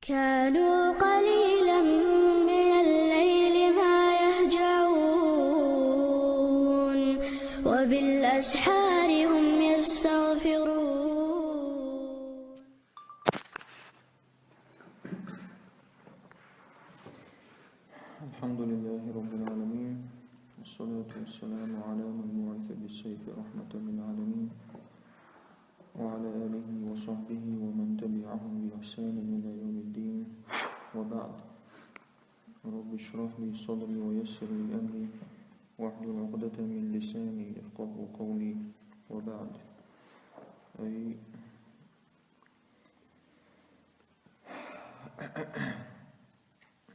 كانوا قليلا من الليل ما يهجعون وبالأسحار هم يستغفرون. الحمد لله رب العالمين، والصلاة والسلام على من بعث بالسيف رحمة للعالمين، وعلى آله وصحبه ومن تبعهم بإحسان إلى يوم الدين، وبعد. رب اشرح لي صدري ويسر لي أمري واحلل عقدة من لساني يفقهوا قولي، وبعد.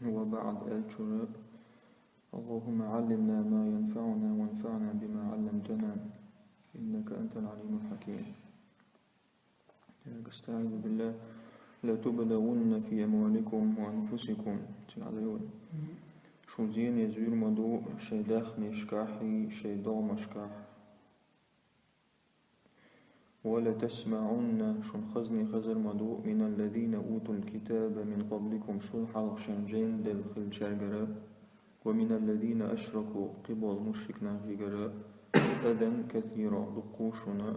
وبعد الشراء. اللهم علمنا ما ينفعنا وانفعنا بما علمتنا إنك أنت العليم الحكيم. استعيذ بالله. لا تبلغن في أموالكم وأنفسكم. شو زين يزور مدو شي داخل شكاحي شي دوم شكاح. ولا تسمعن شن خزني خزر مدو من الذين أوتوا الكتاب من قبلكم شو حلق شنجين دل خل شرقرا، ومن الذين أشركوا قبل مشركنا غيقرا أذن كثيرا دقوشنا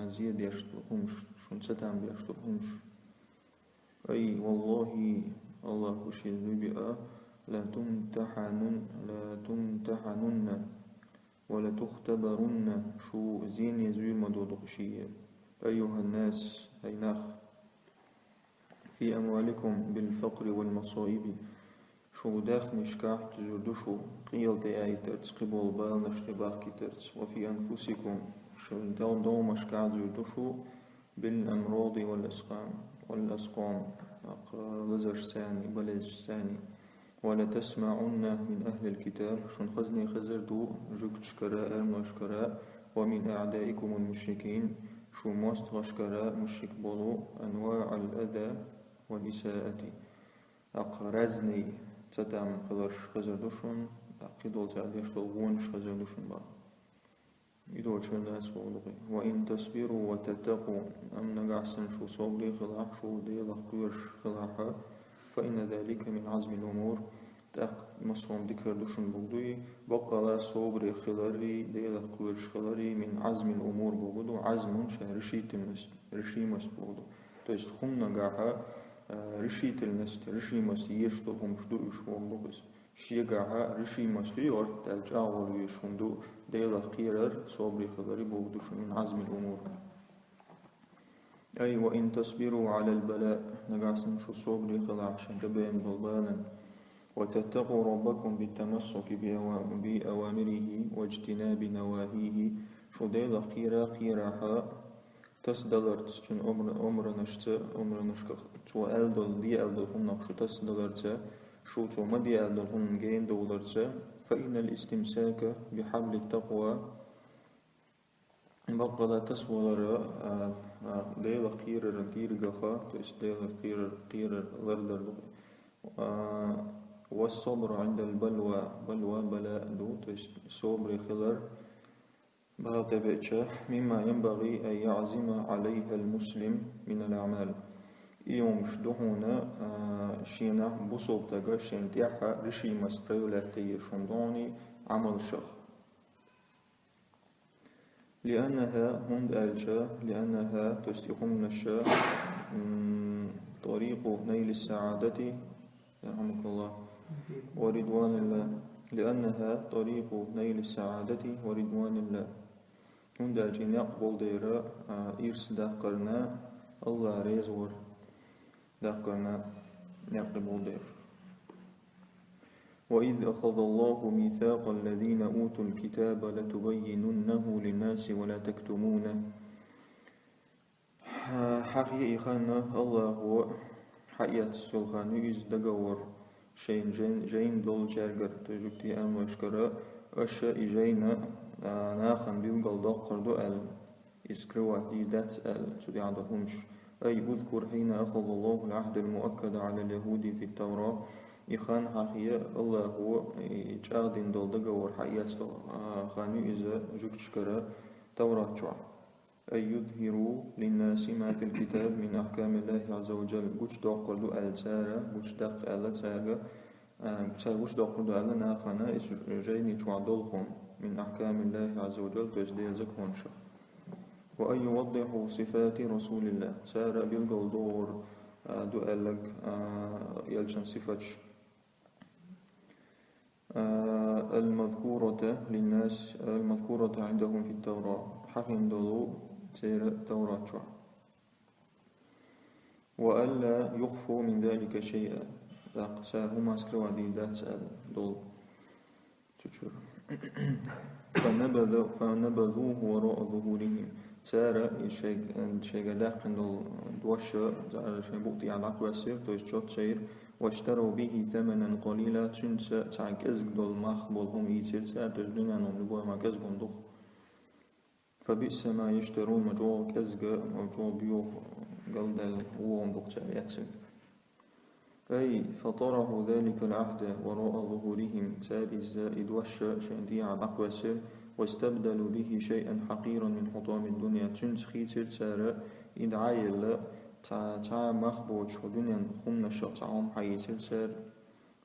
زيد يشترهمش شن ستان بيشترهمش. أي والله الله وشي ذبئا لا تمتحنن ولا تختبرن شو زين يزوي مدودقشية أيها الناس أيناخ في أموالكم بالفقر والمصائب شو داخل نشكاح تزودشو قيل تأي ترتس قبول بال نشتباح كي ترتس، وفي أنفسكم شو دوم مشكاح تزودشو بالأمراض والأسقام لزج ثاني بلج ثاني. ولا تسمعن من أهل الكتاب شن خزني خزر دو جوك شكراء المشكراء ومن أعدائكم المشركين شو مست غشكراء مشرك بولو أنواع الأذى والإساءة. رزني تتعم خزر دوشن قدول تعليش طلبونش خزر دوشن با يدول شو الناس بولوغي. وإن تصبروا وتتقوا أم نقعسن شو صبري خلاح شو ديلا قيرش خلاحا فإن ذلك من عزم الأمور. تأخ مصوم ذكر دوشن بودوي بقى لا صبري خلاري ديلا قيرش خلاري من عزم الأمور بودو. عزم شهر رشيمس بودو تيست خم نقعها رشيت النست رشيمس يشتوهم شدو يشوهم بوغس شيقعها رشيمس يورت تلجاول يشوندو ديلا قيرر صبري خلاري بودوش من عزم الأمور. أي وإن تصبروا على البلاء نقاسم شو صبري خلاع شنكبين بالبالا وتتقوا ربكم بالتمسك بأوامره واجتناب نواهيه شو ديلا قيراها تسدلرت شن أمر نشك تو ألدل دي ألدل هم نقشو تسدلرت شو تو مدي ألدل هم جين دولرت. فإن الاستمساك بحبل التقوى بقى لا تسول ديلا قيرر تيرغخا تيست ديلا قيرر لردر. والصبر عند البلوى بلاء دو تيست صبر خلر بغتبتشه مما ينبغي أن يعزم عليها المسلم من الأعمال. يوم شدهونا شينا بصوب تغا شينتيحا رشي مستريولاتي شندوني عمل شخ. لأنها هند ألجا لأنها تستيقون الشاء طريق نيل السعادة يرحمك الله ورضوان الله. لأنها طريق نيل السعادة ورضوان الله. هند ألجا نقبل ديرا إرس داقرنا الله ريزور داقرنا نقبل دير. وإذ أخذ الله ميثاق الذين أوتوا الكتاب لتبيننه للناس ولا تكتمونه. حقيقي خانا الله هو حقيقة السلخان يزدقور شين جين دول جارجر تجوكتي أم وشكرا أشياء جينا ناخن بيلقل دقر دو إسكروا دي داتس سودي عندهمش. أي أذكر حين أخذ الله العهد المؤكد على اليهود في التوراة إخان حقيقة الله هو إجادين دول دقور حقيقة خانو إذا جوكتشكرا توراة شوع. أي يظهروا للناس ما في الكتاب من أحكام الله عز وجل. قوش دوقلو السارة قوش دق السارة قوش دوقلو ناخنا جيني توعدلهم من أحكام الله عز وجل تجديل زكون شخ. وأن يوضحوا صفات رسول الله سارة بيلقوا دور دوالك يلشن صفات المذكورة للناس المذكورة عندهم في التوراة حقن دلو سير التوراة شوح. وألا يخفوا من ذلك شيئا هما سكروا دي ذات سأل دول تشور. فنبذوه وراء ظهورهم سارة الشيء لاقن دوشة شيء بقطي على عقوى سير تويشوت سير واشتروا به ثمنا قليلا تنسى تعك أزق دول ماخ بولهم يتير سار تجلنا نملبوها ما كزقهم دخ. فبئس ما يشترون مجوع كزق مجوع بيوخ قلد الوهم دخ يتسق. أي فطرحوا ذلك العهد وراء ظهورهم سار الزائد وشة شندي على عقوى سير واستبدلوا به شيئا حقيرا من حطام الدنيا تنس خيتر سارة إدعايل تا مخبوش ودنيا خمنا شطعهم حيتر سار.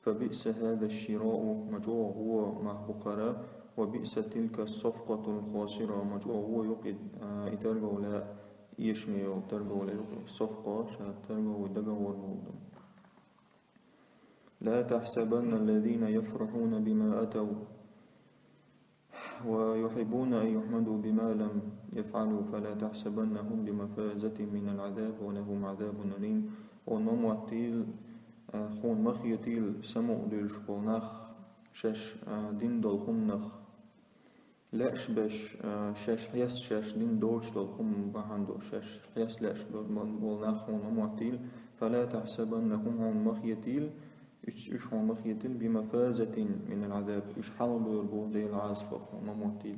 فبئس هذا الشراء مجوع هو مهبقرا وبئس تلك الصفقة الخاسرة مجوع هو يقد يترجو لا يشمي وترجو لا يقد الصفقة ترجو ودقه والموضوع. لا تحسبن الذين يفرحون بما أتوا ويحبون أن يحمدوا بما لم يفعلوا فلا تحسبنهم بمفازة من العذاب ولهم عذاب أليم. ونموتيل خون مخيتيل سمو دلشبوناخ شش دين دلخمنخ لاش باش شش حياس شش دين دولش دلخم بحندو شش حياس لاش بولناخ ونموتيل فلا تحسبنهم هم مخيتيل إيش هون مخيتل بمفازة من العذاب إيش حلو يربو دي العاصفة وموتيل.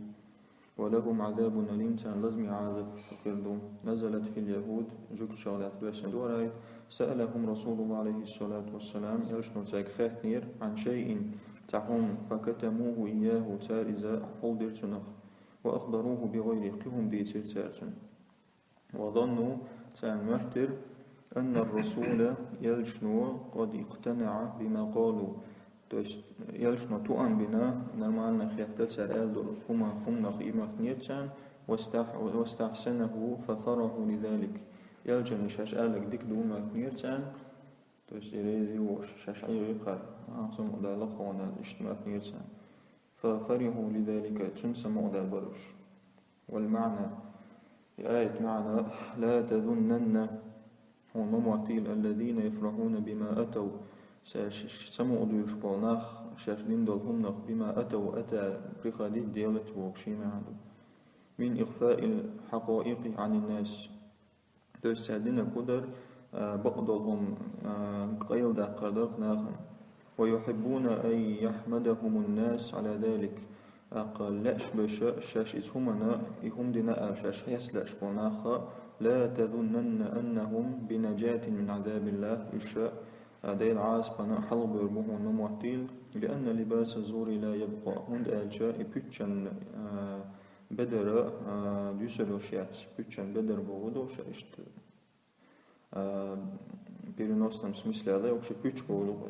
ولهم عذاب أليم كان لازم عذاب فردهم. نزلت في اليهود جوك شغلات باشن دورايت سألهم رسول الله عليه الصلاة والسلام يلشنو تاك خاتنير عن شيء تعهم فكتموه إياه تارزا حولدر تنخ وأخبروه بغير قهم ديتر تارتن. وظنوا تان محتر أن الرسول يلشنو قد اقتنع بما قالوا يلشنو تؤمن بنا نرمالنا خياتات سأل هما خمنا خيمة نيتشان واستحسنه ففرحوا لذلك يلجن شاش آلك ديك دوما نيتشان يريزي وش شاش عيقر عاصم دا لخوانا الاجتماع نيتشان ففرحوا لذلك تنسى مغدا البرش. والمعنى آية معنى لا تظنن هم معطيل الذين يفرحون بما أتوا سمو ديوش بوناخ شاش دول همنخ بما أتوا أتى بخديد ديالت وقشيما عنده من إخفاء الحقائق عن الناس تسعدنا قدر بقضهم قيل دا قدر ناخن. ويحبون أن يحمدهم الناس على ذلك أقل لاش شاش إتهمنا إهم دناء شاش حيس لاش بوناخ. لا تظنن أنهم بنجاة من عذاب الله يشاء دي العاصفة حلب يربوه ونموتيل لأن لباس الزور لا يبقى هند ألجاء بيتشن بدر دوسلوشيات بيتشن بدر بوغدو شايشت بيرنوستم سمسل عليه وكش بيتش بولوغ.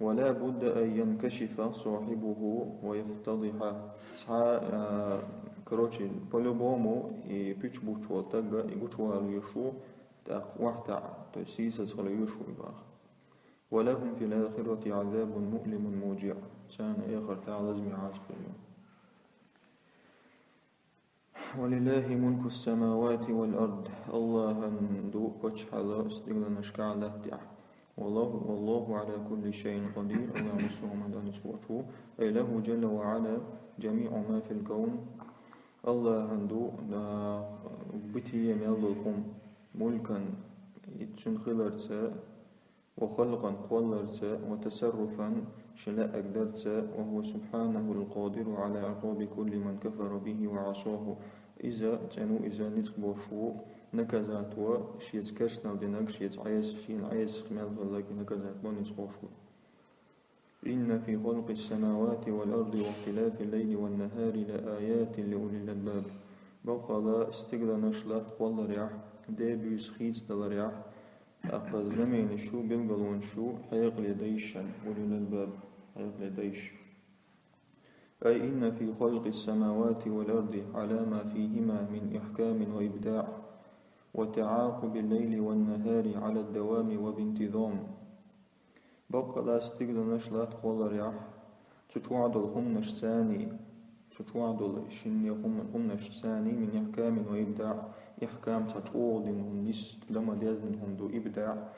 ولا بد أن ينكشف صاحبه ويفتضح كروتشي بولوبومو بيتش بوتشو تاغا يغوتشو يشو تاق وحتا تسيسس خلو يشو يباخ. ولهم في الآخرة عذاب مؤلم موجع سان آخر تعالزم عاصب. ولله ملك السماوات والأرض الله ندو وجحل استقلال نشكع له تع والله على كل شيء قدير. الله نسوه من نسوته أي له جل وعلا جميع ما في الكون. الله عنده بتي يملكم ملكا يتشنخلرتا وخلقا قولرتا وتصرفا شلاء أقدرتا وهو سبحانه القادر على عقاب كل من كفر به وعصاه. إذا نتقبو شو نكزات شيت كشنا ودنك شيت عيس خمال غلاك نكزات ونتقبو شو. إن في خلق السماوات والأرض واختلاف الليل والنهار لآيات لأولي الألباب. بقلا استقلا نشلت قول ريح ديبيوس خيتس دل ريح أقل زمين شو بلقلون شو حيق لديشن ولل الباب حيق لديش أي إن في خلق السماوات والأرض على ما فيهما من إحكام وإبداع وتعاقب الليل والنهار على الدوام وبانتظام بقلا استقلا نشلت قول ريح تتوعد الخمنش ثاني تتوعد الشني خمنش ثاني من إحكام وإبداع إحكام تتوعدنهم نس لما ديزنهم دو إبداع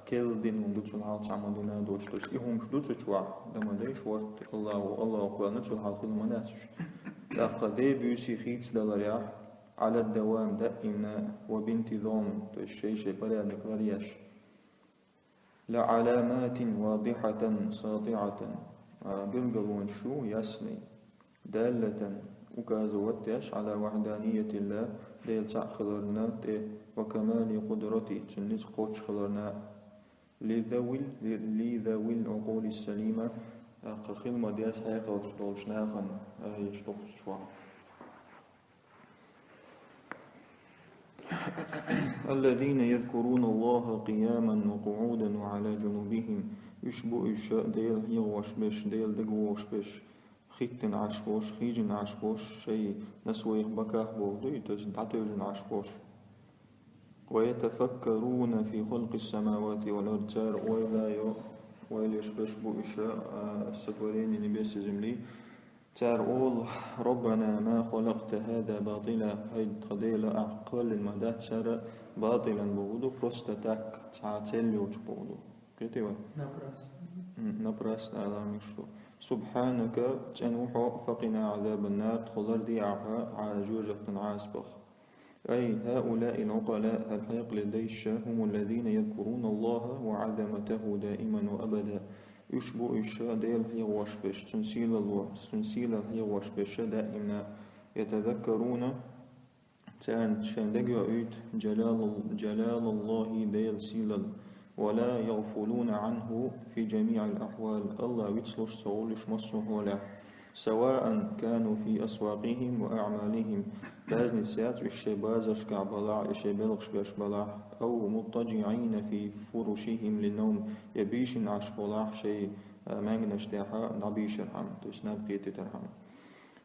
كيلدنهم دو تنعال تعملنا دوش دوش إهم شدو تتوع لما ديش وقت الله أقوال نتوع خلما ناتش أقدي بيوسي خيتس دلريح على الدوام دائما وبانتظام الشيء برادك غرياش لعلامات واضحة ساطعة بلقلون شو يسني دالة وكازوتش على وحدانية الله ديل تأخذرنا وكمال قدرتي تنس قوتش خلرنا لذوي العقول السليمة خلما دياس حيقل شدولش ناخن يشتوقس شوا الذين يذكرون الله قياما وقعودا وعلى جنوبهم يشبو الشاء ديل هيغوش بش ديل دقوش بش خيتن عشبوش خيجن عشبوش شيء نسويق بكاه بوضو يتعتوجن عشبوش ويتفكرون في خلق السماوات والأرض ويلا يشبش بو إشاء السفرين نبيس زملي تار أول ربنا ما خلقت هذا باطلا هيد قديلا أعقل المدى تار باطلا بوضو بروستاتاك تعاتل يوج بوضو كيتوا نبرس على مشتو سبحانك تنوحو فقنا عذاب النار خلر دي عاجوجة عاسبخ أي هؤلاء العقلاء الحيق لديش هم الذين يذكرون الله وعظمته دائما وأبدا يشبو إشاء ديل هي واشبش تنسيل هي واشبش دائما يتذكرون تان شندقوا عيد جلال الله ديل سيلل ولا يغفلون عنه في جميع الأحوال الله يتسلش سولش مصح ولا سواء كانوا في أسواقهم وأعمالهم بازن السيات الشي بازش كعبلاع الشي بلغش باش بلاع أو مضطجعين في فرشهم للنوم يبيش عش بلاع شي مانجنش تاحا نبيش رحم تسناب قيت ترحم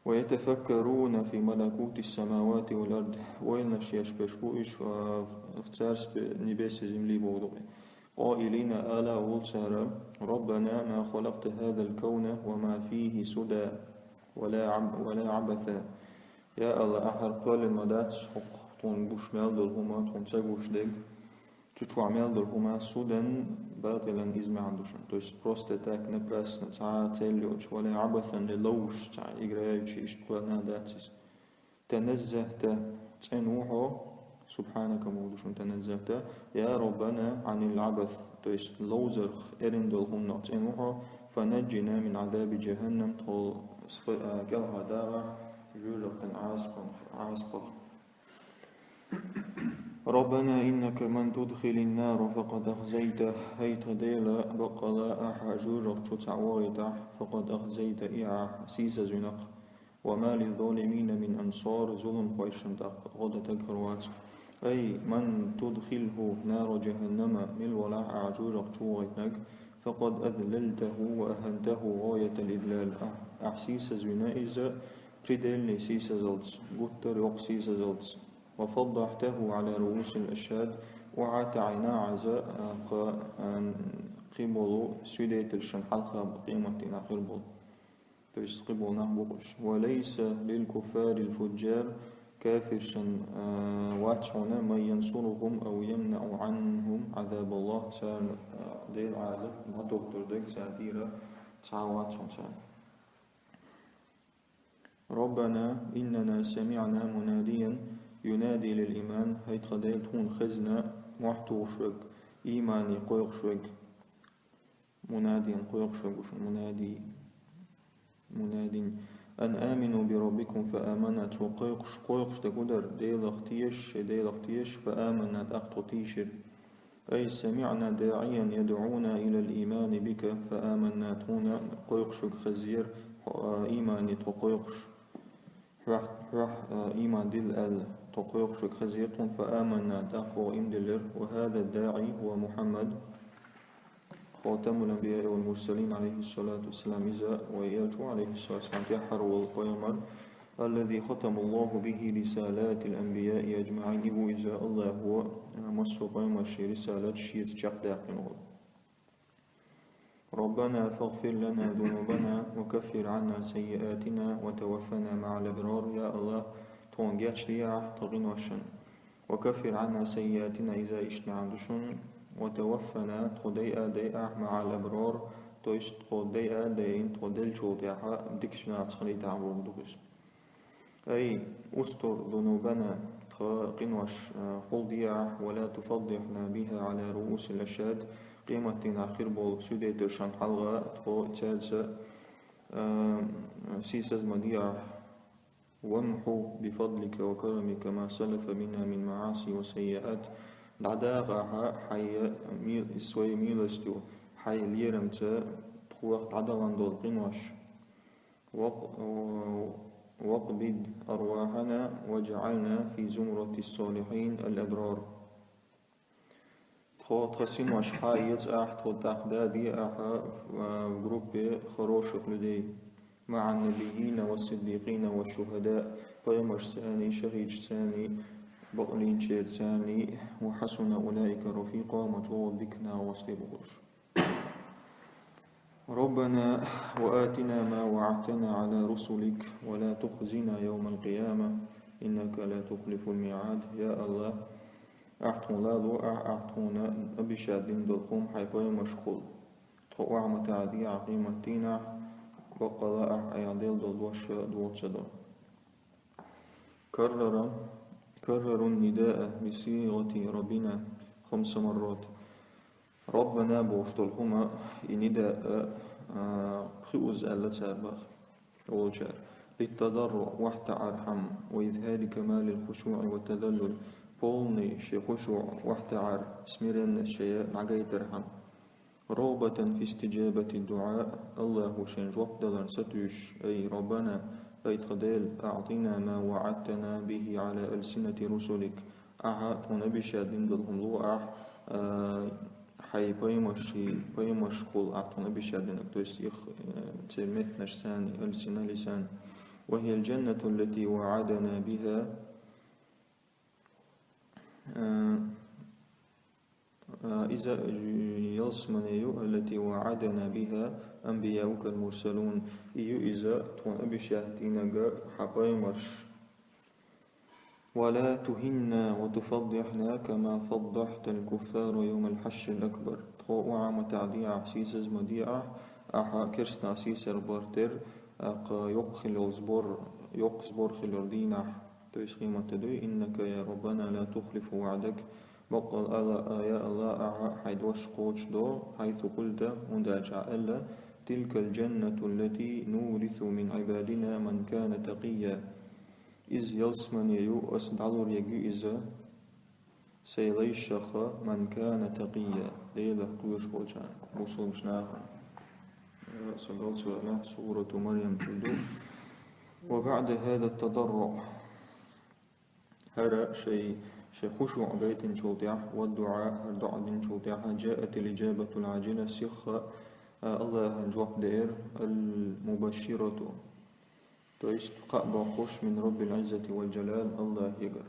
ويتفكرون في ملكوت السماوات والأرض ويلنش يشبشبوش وفتسارس نبيس زملي بوضوء قائلين آلا والسارة ربنا ما خلقت هذا الكون وما فيه سدى ولا عبثا يا الله أحر قال المدات حق تون بوش مالدل هما تون تساقوش ديك تتوع مالدل هما سدى باطلا إزمع عندوشن تويس بروستاتاك نبرس نتعا تيليوش ولا عبثا للوش تع إقرايوش إشتقوالنا داتس تنزهت تنوحو سبحانك مولوشون تنزهت يا ربنا عن العبث تويس لوزر إرندل هم نعطينوها فنجنا من عذاب جهنم طول قلها داغا جوجة عاسقا ربنا إنك من تدخل النار فقد أخزيته هيت ديلا بقلا أحا جوجة تتعوغيته فقد أخزيت إعا سيسا زنق وما للظالمين من أنصار ظلم قويشن غدا تكروات أي من تدخله نار جهنم من ولا عجورق توغيتنك فقد أذللته وأهنته غاية الإذلال أحسيس زنائز بريدلني سيس زلز قتر يقسيس زلز وفضحته على رؤوس الأشهاد وعات عنا عزاء قبلو سيديت الشنحلقة بقيمة ناخربل فيسقبل نحبقش وليس للكفار الفجار كافر شن واتشونا من ينصرهم أو يمنع عنهم عذاب الله سان ديل عازب دكتور ديك ساديرة تعواتشون سان ربنا إننا سمعنا مناديا ينادي للإيمان هيت خديل تون خزنا محتو شوك إيماني قويق شوك منادي قويق شوك منادي أن آمنوا بربكم فآمنت وقيقش تقدر ديل اختيش فآمنت أخططيشر أي سمعنا داعيا يدعونا إلى الإيمان بك فآمنا هنا قيقش خزير إيماني تقيقش راح إيمان دل تقويق شك خزيق فآمنا تقوى إمدلر وهذا الداعي هو محمد خاتم الأنبياء والمرسلين عليه الصلاة والسلام إذا ويرجو عليه الصلاة والسلام يحر والقيمر الذي ختم الله به رسالات الأنبياء أجمعين إذا الله هو مصر قيمر شي رسالات شيء تشقداقين ربنا فاغفر لنا ذنوبنا وكفر عنا سيئاتنا وتوفنا مع الأبرار يا الله تونجاتش ليا تغين وشن وكفر عنا سيئاتنا إذا إشنا عندشن وتوفنا تخديئة ديئة مع الأبرار تويست تخديئة ديئين تخديل شوطيحة بدكشنا تخلي تعبور دوغس أي أستر ذنوبنا تخقنوش خلديع ولا تفضحنا بها على رؤوس الأشهاد قيمتنا آخر بول سوديتر شان حلقة تخو تسالسة سيسز مديع وامحو بفضلك وكرمك ما سلف منا من معاصي وسيئات دعداغا حي ميل إسوي ميلستو حي ليرمتا تخوق عدلان دول قنوش واقبض أرواحنا وجعلنا في زمرة الصالحين الأبرار تخو تخسين وش حايت تخو تاخدادي جروب خروشق لدي مع النبيين والصديقين والشهداء قيمش ثاني شهيد ثاني بقلين شير ثاني وحسن أولئك رفيقا مجوب بكنا وصلبوش ربنا وآتنا ما وعدتنا على رسلك ولا تخزنا يوم القيامة إنك لا تخلف الميعاد يا الله أحتون لا ضوء أحتون أبشاد دلخوم حيباي مشغول تقوع متعدي عقيمة تينا وقضاء أعدال دلوش دوتشدا كرر النداء بصيغة ربنا 5 مرات ربنا بوشتلهما نداء خؤز ألتسابخ أولجار للتضرع وحت أرحم وإذهال كمال الخشوع والتذلل بولني شي خشوع وحت عر سميرن الشيء نعقاي ترحم رغبة في استجابة الدعاء الله شنج وقدلن ستوش أي ربنا أي تخديل أعطنا ما وعدتنا به على ألسنة رسلك أعطنا بشادين دلهم لوعح حي بايمش قول أعطنا بشادين أكتوس يخ تلمت نشساني ألسنة لسان وهي الجنة التي وعدنا بها إذا يصمنيو التي وعدنا بها أنبياؤك المرسلون إذا تون أبشاهتين حبايمش ولا تهنا وتفضحنا كما فضحت الكفار يوم الحشر الأكبر تقوى متعديع سيسز مديع أحا كرسنا سيسر بارتر أقا يقصبر خلور دينح تسخيمة تدوي إنك يا ربنا لا تخلف وعدك بقل ألا يا الله حيث وشقوش دو حيث قلت ونداجع ألا تلك الجنة التي نورث من عبادنا من كان تقيا إذ يصمن يو أسدعلور يجو إذا سيليشخ من كان تقيا ليلة قوش بوجان بوصل مشناها صلى سورة مريم جلدو وبعد هذا التضرع هذا شيء خشوع بيت شوطيح والدعاء دعاء شوطيح جاءت الإجابة العاجلة سيخ الله جواب دير المبشرة تويست قأبا خوش من رب العزة والجلال الله يقر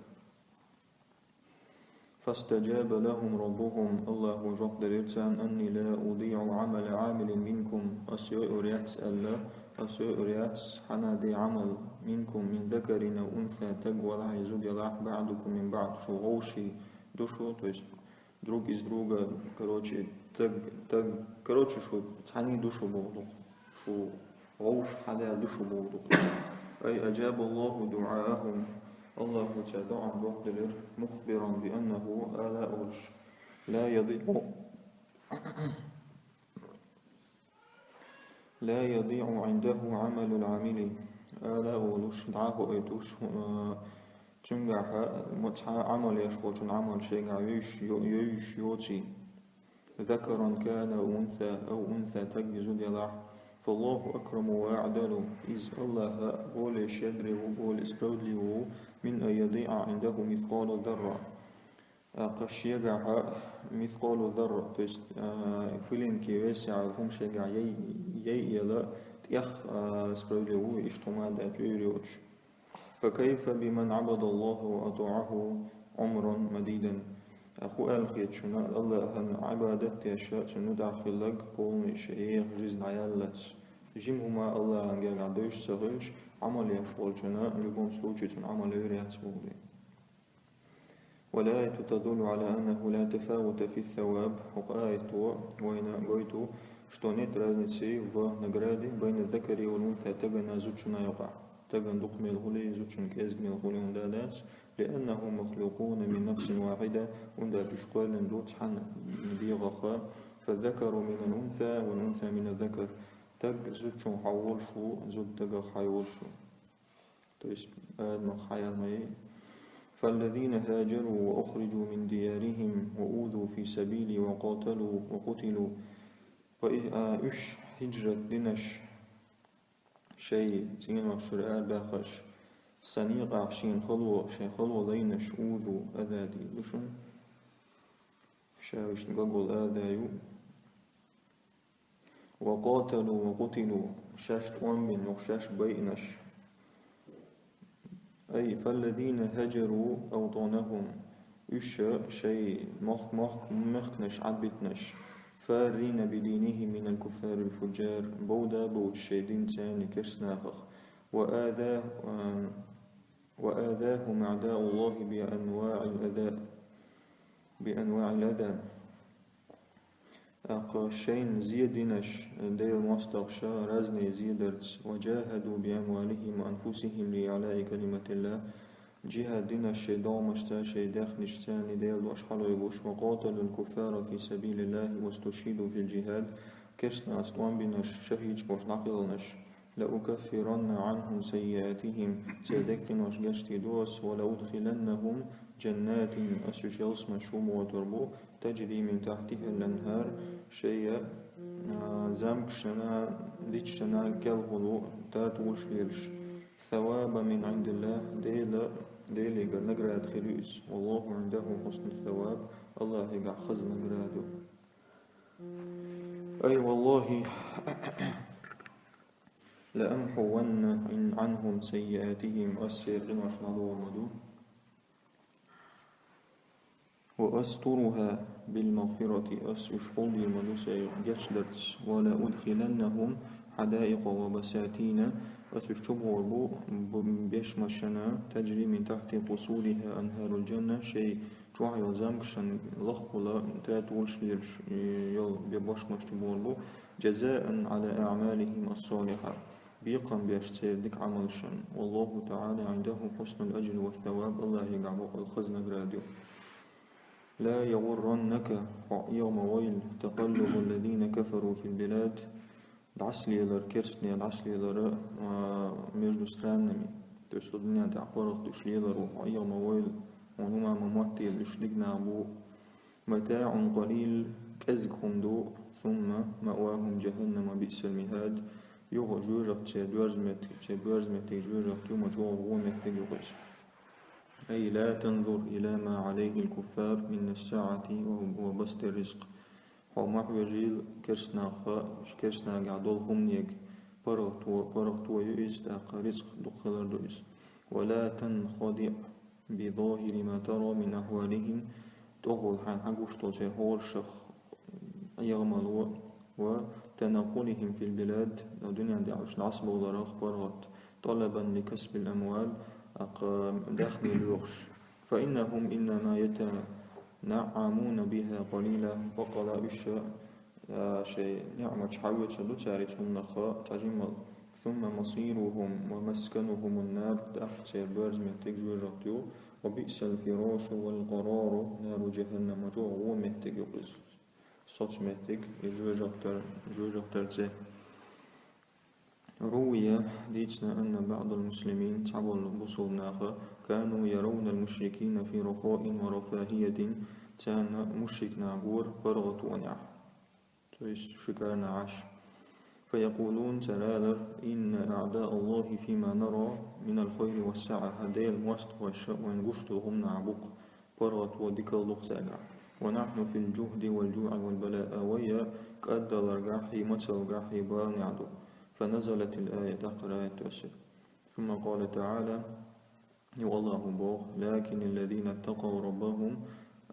فاستجاب لهم ربهم الله جواب ديرتان أني لا أضيع عمل عامل منكم أسيء رياتس ألا أسيء رياتس حنا دي عمل منكم من ذكر أو أنثى تقوى لا يزود يلاح بعدكم من بعد شو غوشي دوشو تويست دروج إز دروجا كروتشي تق كروتشي شو تعني دوشو بوضو شو غوش حدا دوشو بوضو أي أجاب الله دعاءهم الله تعالى عن وقدر مخبرا بأنه آلاء لا يضيع عنده عمل العامل آلاء لش دعاه أيتوش تنجح متع عمل يشوى عمل شيء يوش يوتي ذكرا كان أو أنثى تجز دلاح فالله أكرم وأعدل إذ الله более щедрый, более справедливый من أن يضيع عنده مثقال ذرة قشيجع مثقال ذرة то есть пылинки весят шега ей ела тях справедливую и что надо отвернуть. فكيف بمن عبد الله وأطاعه عمرا مديدا أخو الخير شنا الله هن عبادة يشاء ندخل لك полный شيء жизнь عيالات جيمهما الله عنجل عدوش سغش عمل يشغل شنا в любом случае عمل يريد سوله والآية تدل على أنه لا تفاوت في الثواب وآية وين قويتو что нет разницы в награде بين الذكر والأنثى تجن زوجنا يقع تجن دقم الغلي زوجن كأزم الغلي وندادات لأنهم مخلوقون من نفس واحدة وندى بشقال دوت حن ديغخا فالذكر من الأنثى والأنثى من الذكر تج زوجن حول شو زوج تج حيول شو تويس آدم خيال ماي فالذين هاجروا وأخرجوا من ديارهم وأوذوا في سبيلي وقاتلوا وقتلوا وإش هجرة دينش شيء تين وشرعال باخش سنيق عشين خلو شيء خلو لينش أوذوا أذادي بشم شاوش نقول آذايو وقاتلوا وقتلوا شاشت أمن وشاش بينش أي فالذين هجروا أوطانهم إش شيء مخنش عبتنش فارين بدينهم من الكفار الفجار بودا بود شيدين تاني كشناخخ وآذاهم أعداء الله بأنواع الأذى أقشين زيدنش دير مستغشا رزني زيدرت وجاهدوا بأموالهم وأنفسهم لإعلاء كلمة الله جهادنا الشيطان مشتا شيداخ نشتاني ديل واشحلوا يبوش وقاتلوا الكفار في سبيل الله واستشهدوا في الجهاد كشنا أسطوان بنش شهيج وش نقلنش لأكفرن عنهم سيئاتهم سيدكتن وشجشتي دوس ولأدخلنهم جنات أسجلس مشوم وتربو تجري من تحتها الأنهار شيء زمك شنا ديش شنا كالغلو تاتوش ليرش ثوابا من عند الله ديل يقال نقرأ خلوس والله عنده حسن الثواب الله يقع خزن نقراده أي والله لأمحون عنهم سيئاتهم والسيقين وشنالو ومدو وأسترها بالمغفرة أسشحول المدوسة جشدت ولا أدخلنهم حدائق وبساتين أسشبه بيشمشنا تجري من تحت قصورها أنهار الجنة شيء جوعي وزامكشن لخولا تاتولش ليرش يل بيبوشمش تبولبو جزاء على أعمالهم الصالحة بيقم بيشتير ديك عملشن والله تعالى عنده حسن الأجر والثواب الله يقعبو الخزن براديو لا يغرنك يوم ويل تقلب الذين كفروا في البلاد دعسليلر كرسني دعسليلر между странами то есть الدنيا تعقرق تشليلر يوم ويل ونما مموتي لشلقنا أبو متاع قليل كزكهم دو ثم مأواهم جهنم بئس المهاد يوغ جوجق تبوزمت جوجق يوم جوغ ومت يغز أي لا تنظر إلى ما عليه الكفار من الساعة وبسط الرزق ومحوجيل كرسنا قعدولهم نيك برغتو يؤس تاق رزق دخل الرئيس ولا تنخدع بظاهر ما ترى من أحوالهم تغل حان حقوش تلتر هورشخ يغملوا وتنقلهم في البلاد الدنيا دي عش العصب وضرخ برغت طلبا لكسب الأموال داخل الوغش فإنهم إنما يتنعمون بها قليلا وقال إشاء شيء نعمة حاوية لتارتهم نخاء تجمل ثم مصيرهم ومسكنهم النار تحت برزمتك جوجتو وبئس الفراش والقرار نار جهنم جوع ومتك يقز صوت متك جوجتر روي ديتنا أن بعض المسلمين تعبوا البصول ناخا كانوا يرون المشركين في رخاء ورفاهية تان مشرك ناغور برغت ونع شكرنا عاش فيقولون ترالر إن أعداء الله فيما نرى من الخير والسعة هديل مست وينقشت هم نعبق برغت وديكالوخ ساقع ونحن في الجهد والجوع والبلاء ويا كأدى لرقاحي مثل قاحي بانعدو فنزلت الآية تقرأ تؤسر ثم قال تعالى والله بوغ لكن الذين اتقوا ربهم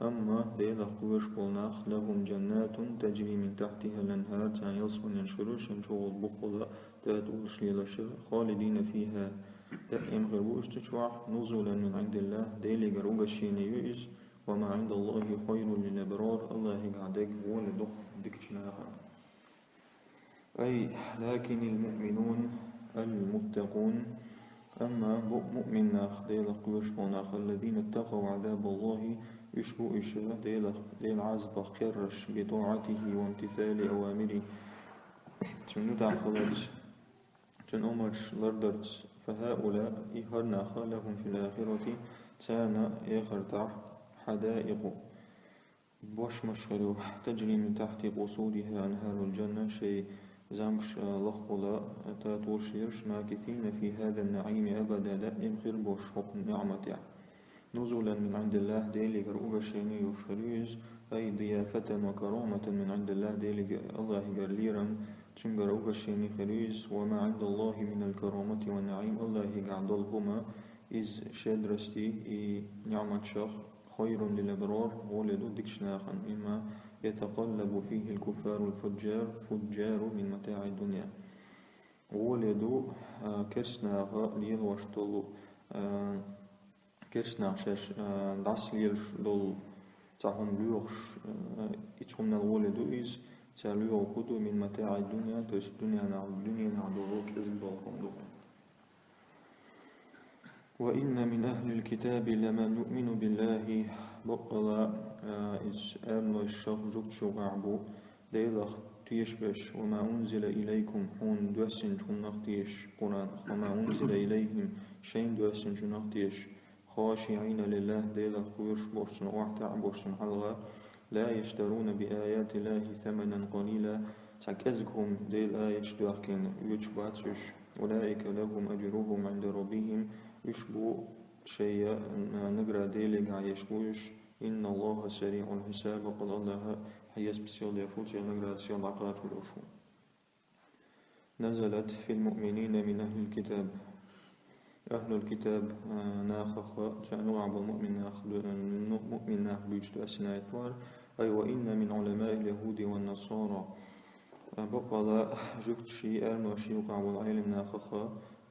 أما ديلا قوش بولناخ لهم جنات تجري من تحتها الأنهار يصفن ينشرش ينشغل بخلا تاتولش ليلش خالدين فيها تأم غروش تشوع نزلا من عند الله ديلي قروغ الشين يؤس وما عند الله خير للأبرار الله قعدك ولدخ دكتناها أي لكن المؤمنون المتقون أما مؤمن ناخ ديلا قوش بولناخ الذين اتقوا عذاب الله يشبو إشرا ديل عزب خرش بطاعته وامتثال أوامره تنودع خلص تنأمرش لردرت فهؤلاء إهرنا خالهم في الآخرة تانا يخرتع حدائق بوش مشغلو تجري من تحت قصورها أنهار الجنة شيء زمش لخلا تاتوشيرش ماكثين في هذا النعيم أبدا دائم خير بوش حكم نعمة نزلا من عند الله ديلي قرؤوغ الشيني يشريز أي ضيافة وكرامة من عند الله ديلي الله قرليرا تن قرؤوغ الشيني خريز وما عند الله من الكرامة والنعيم الله قعدلهما إذ شادرستي نعمة شخ خير للأبرار ولدو دكشناخا مما يتقلب فيه الكفار الفجار فجار من متاع الدنيا ولدو كسناغا ليل واشتلو كيرسنا شاش داس ليلش دول تاهم ليوخش يتهم الولد إز تاليو كدو من متاع الدنيا توس الدنيا نعدو كذب بالهم دو وإن من أهل الكتاب لمن يؤمن بالله بقلا إز أرنو الشخ جوك شغعبو ديلخ تيشبش وما أنزل إليكم حون دوسن شون نختيش قرآن وما أنزل إليهم شين دوسن شون نختيش خاشعين لله ديلا قوش بورسن وحتع بورسن حلغا لا يشترون بآيات الله ثمنا قليلا تكزكهم ديل آية شدوحكين يجباتش أولئك لهم أجرهم عند ربهم يشبو شيء نقرأ ديلك عيشبوش إن الله سريع الحساب وقال الله حيث بسيال يفوت نقرأ سيال عقات والأشو نزلت في المؤمنين من أهل الكتاب أهل الكتاب ناخخ سأنوع بالمؤمن ناخ بيجد أسناء الطوار أي وإن من علماء اليهود والنصارى بقال جكت شيء أرنو شيء وقع والعلم ناخخ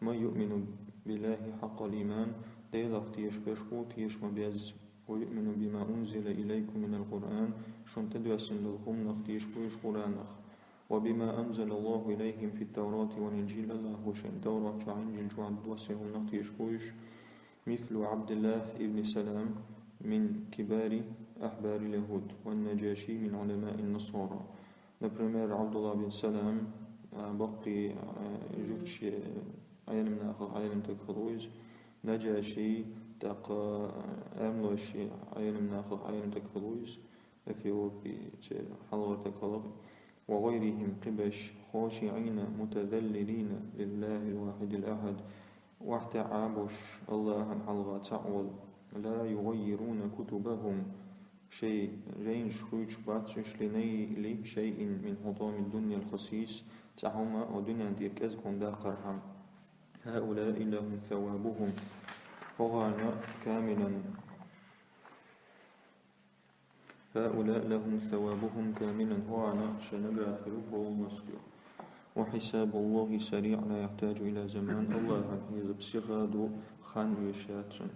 ما يؤمن بالله حق الإيمان ديلخ تيش بشقو تيش مبيز ويؤمن بما أنزل إليكم من القرآن شن تدوسن للهم نخ تيش بوش قرآنخ وبما أنزل الله إليهم في التوراة والإنجيل الله وشن توراة وإنجيل شو عبد وسهم نقطيش كويش مثل عبد الله ابن سلام من كبار أحبار اليهود والنجاشي من علماء النصارى نبرمير عبد الله بن سلام بقي جوتش عين من آخر عين تكفلويز نجاشي تق أملوشي عين من آخر عين تكفلويز أثيوبي حلوة تكفلويز وغيرهم قبش خاشعين متذللين لله الواحد الأحد واحتعابش الله حلغة تعول لا يغيرون كتبهم شيء رين شروج باتش لنيل شيء من حطام الدنيا الخسيس تعهما ودنيا تركزكم داقرهم هؤلاء لهم ثوابهم وغانا كاملا هؤلاء لهم ثوابهم كاملا وعنا شنقرأ حروف والمسجد وحساب الله سريع لا يحتاج إلى زمان الله يزب سغاد خان يشاتن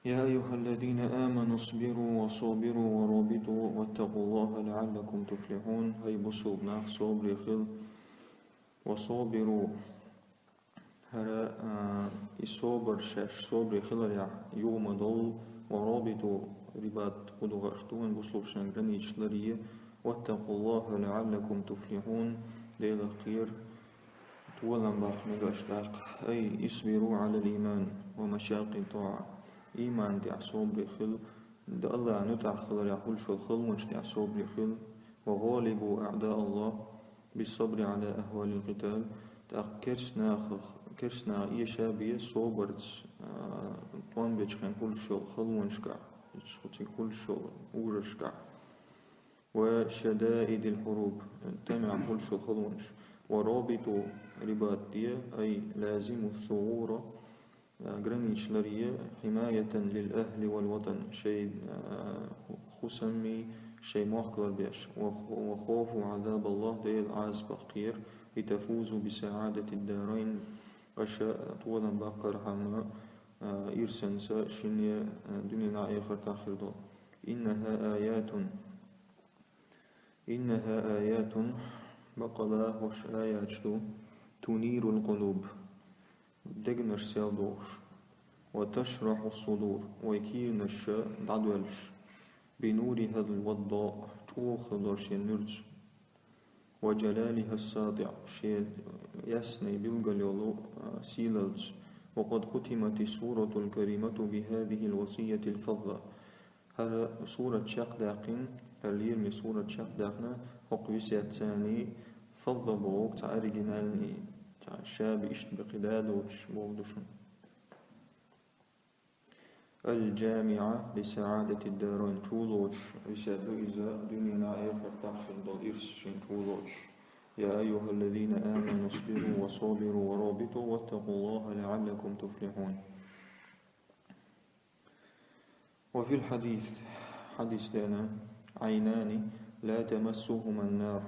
يا أيها الذين آمنوا اصبروا وصابروا ورابطوا واتقوا الله لعلكم تفلحون هاي بصوبنا صبر خل وصابروا هرا يصبر شاش صبر خل يوم ضل ورابطوا رباط قدغشتون بصوب شنغرانيش لريه واتقوا الله لعلكم تفلحون ليل خير تولن باق نغشتاق أي اصبروا على الإيمان ومشاق الطاعة إيمان دع صبر خل دا الله نتع خل يحول شو الخل مش دع صبر خل وغالبوا أعداء الله بالصبر على أهوال القتال كرسنا إيشابية صوبرت طوان بيتشخين كل شو خلونشكا كل شو أورشكا وشدائد الحروب تمع كل شو خلونش ورابط رباط دي أي لازم الثغور جرينيش لريه حماية للأهل والوطن شيء خسمي شيء مخكر بيش وخوف عذاب الله ديل عاز بقير لتفوزوا بسعادة الدارين أشياء طولا بقر حما إرسنسا شنيا دنيا آخر تاخر دول إنها آيات بقلا وش آيات شدو تنير القلوب دقنر سيالدوش وتشرح الصدور ويكير الشاء دعدولش بنور هذا الوضاء توخ درش النرج وجلالها الساطع شيء يسني بالقليل سيلز وقد ختمت السورة الكريمة بهذه الوصية الفضة هذا سورة شاق داقين هل يرمي سورة شاق داقنا وقويسيات ثاني فضة بوق تعرقنالني شاب اشتبق دادوش بوغدشن الجامعة لسعادة الدارين تولوش رسالة إذا دنيا آخر تحصل دل إرسشين تولوش يا أيها الذين آمنوا اصبروا وصابروا ورابطوا واتقوا الله لعلكم تفلحون. وفي الحديث حديث لنا عينان لا تمسهما النار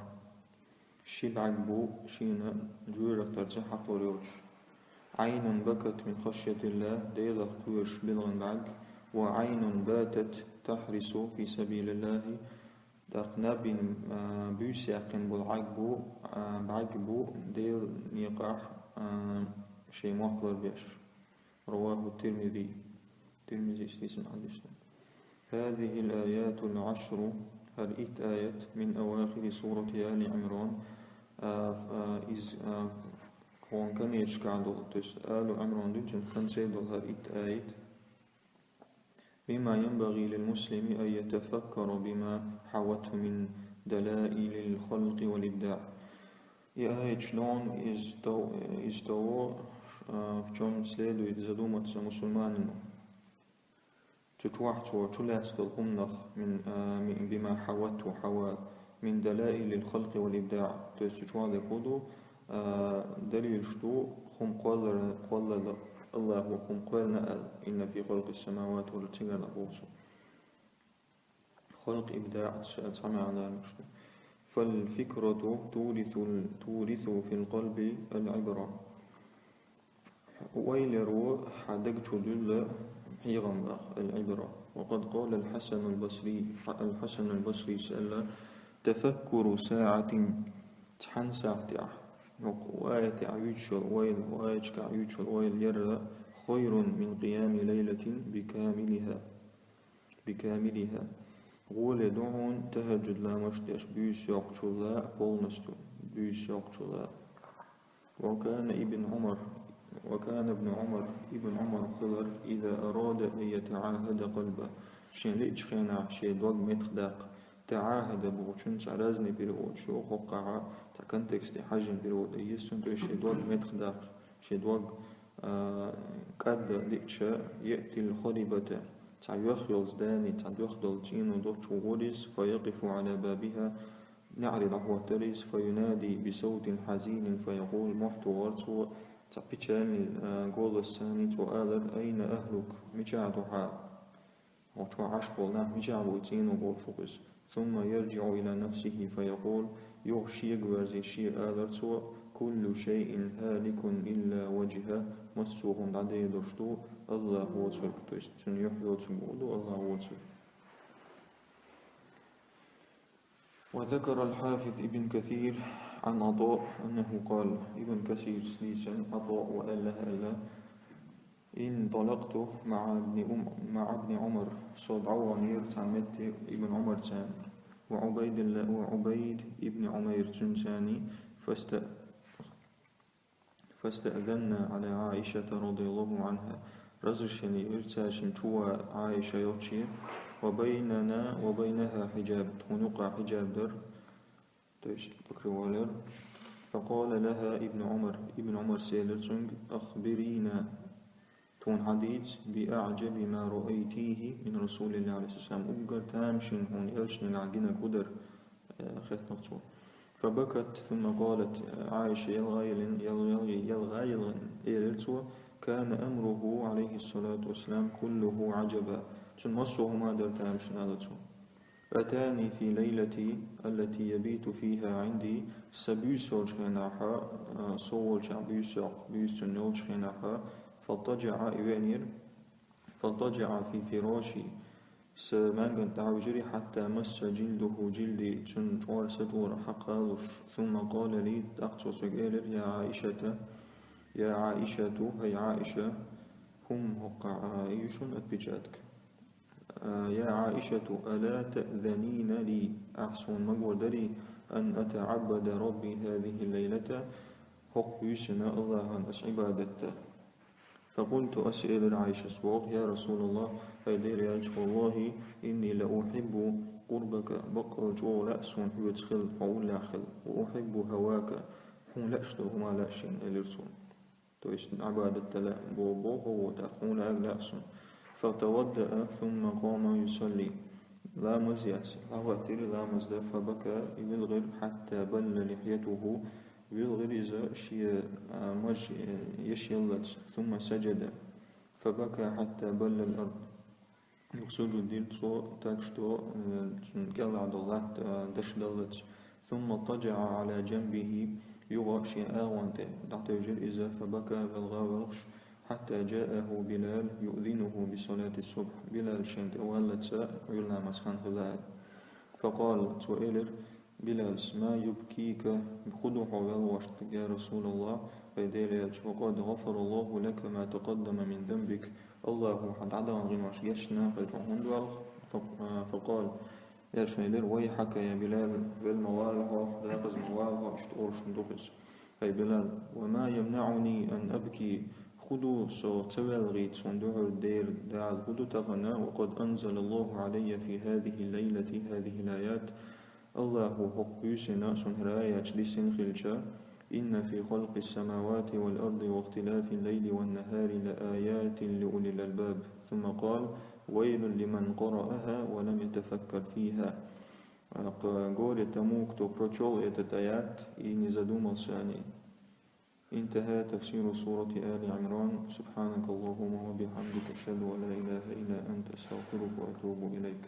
شبعك بو شينا جورك ترجحق وريوش عين بكت من خشية الله ديلة قوش بلغن بعق وعين باتت تحرس في سبيل الله دقنا بين بيساقن بالعقبو بعقبو ديل نيقاح شيء مقلر بيش رواه الترمذي سليسن حديث. هذه الآيات العشر هرئت آية من أواخر سورة آل عمران كون كان يشكعدو آل عمران دجن كان سيدو هرئت آية بما ينبغي للمسلم أن يتفكر بما حوته من دلائل الخلق والإبداع. آية شلون إزدو в чем следует задуматься мусульманину تتوحتو تلاتستو الخمنخ من بما حوته حوا من دلائل الخلق والإبداع تتوحتو يقولوا دليل شتو خم قال الله وخم قالنا إن في خلق السماوات والأرض لآيات خلق إبداع سمع على المشتو فالفكرة تورث في القلب العبرة ويلرو حدقت لله حيغم العبرة. وقد قال الحسن البصري سأل تفكر ساعة تحن ساعة وآية عيوشل وآية عيوشل ويل يرى خير من قيام ليلة بكاملها غول دعون تهجد لا مشتش بيس يقتل بولنستو بيس يقتل. وكان ابن عمر خضر إذا أراد أن يتعاهد قلبه شين ليش خينا شي دوغ متخداق تعاهد بوچن سرازني بيروت شو قوقع تا كونتكست حجم بيروت يستن تو شي دوغ متخداق شي دوغ قد ليش يأتي الخربة تا يخيل زداني تا يخدل جينو دوغ وريس فيقف على بابها نعرض هو تريس فينادي بصوت حزين فيقول محتو ورسو تبيتشاني قول الثاني سؤال أين أهلك مجاعدها وتو عشقنا مجاعدين وقول شقس ثم يرجع إلى نفسه فيقول يغشي غازي شيء آلرتو كل شيء هالك إلا وجهه مسوق عدي دشتو الله وصلك تستن يحيو تقولو الله وصلك. وذكر الحافظ ابن كثير عن عطاء أنه قال ابن كثير سليسا عطاء وأله ألا إن طلقت مع ابن عمر صد عوانير تعمدت ابن عمر تان وعبيد ابن عمير تنساني فاستأذنا على عائشة رضي الله عنها رزشني ارتاشن توا عائشة يوتشي وبيننا وبينها حجاب تخنق حجاب در то есть покрывалер. فقال لها ابن عمر سيلرسونج أخبرينا تون حديث بأعجب ما رأيتيه من رسول الله عليه السلام أبقر تامشين هون يلشن عجينة قدر خيط نقصور. فبكت ثم قالت عائشة يلغايلن إيرلسوا كان أمره عليه الصلاة والسلام كله عجبا ثم مصوه ما در تامشين هذا. أتاني في ليلتي التي يبيت فيها عندي سبيسول شخناحا صول شعبيسو بيسنول شخناحا فاضطجع في فراشي سمانغن تعوجري حتى مس جلده جلدي تن جوار سجور حقالوش ثم قال لي أقصى سجير يا عائشة هي عائشة هم عائش أتبجاتك يا عائشة ألا تأذنين لي أحسن مقودري أن أتعبد ربي هذه الليلة حق يسنا الله أس عبادته. فقلت أسئل عائشة سواق يا رسول الله هيدير يا والله إني لأحب قربك بقى جو لأسون يدخل أو لا خل وأحب هواك هم لأشتر هما لأشين إلرسون تو عبادة لا بو هو تأخون لأسون. فتودأ ثم قام يصلي لا مزيات هواتر لا مزد فبكى يلغر حتى بل لحيته يلغر إذا شي مج يشيلت ثم سجد فبكى حتى بل الأرض يقصد دير صو تاكشتو قال عبد الله دشدلت ثم اضطجع على جنبه يغشي آوانت تحت يجر إذا فبكى بالغاورش حتى جاءه بلال يؤذنه بصلاة الصبح. بلال شنت أولت ساء يلنا مسخن هلال. فقال سؤالر بلال ما يبكيك بخدوح والوشت يا رسول الله فيدير وقد غفر الله لك ما تقدم من ذنبك الله حد عدا غنوش يشنا فقال يا شنيلر ويحك يا بلال بالموالها ذاقز موالها اشتغل شندوقز. أي بلال وما يمنعني أن أبكي خذوا صوت سوالغيت صندوق الدير داعز خذوا تغنى وقد أنزل الله علي في هذه الليلة هذه الآيات الله حق يسنا سنهرايات لسن خلشا إن في خلق السماوات والأرض واختلاف الليل والنهار لآيات لأولي الألباب. ثم قال ويل لمن قرأها ولم يتفكر فيها. قول تموك تو بروتشول آيات إني زدوم ثاني. انتهى تفسير سورة آل عمران. سبحانك اللهم وبحمدك أشهد أن لا إله إلا أنت أستغفرك وأتوب إليك.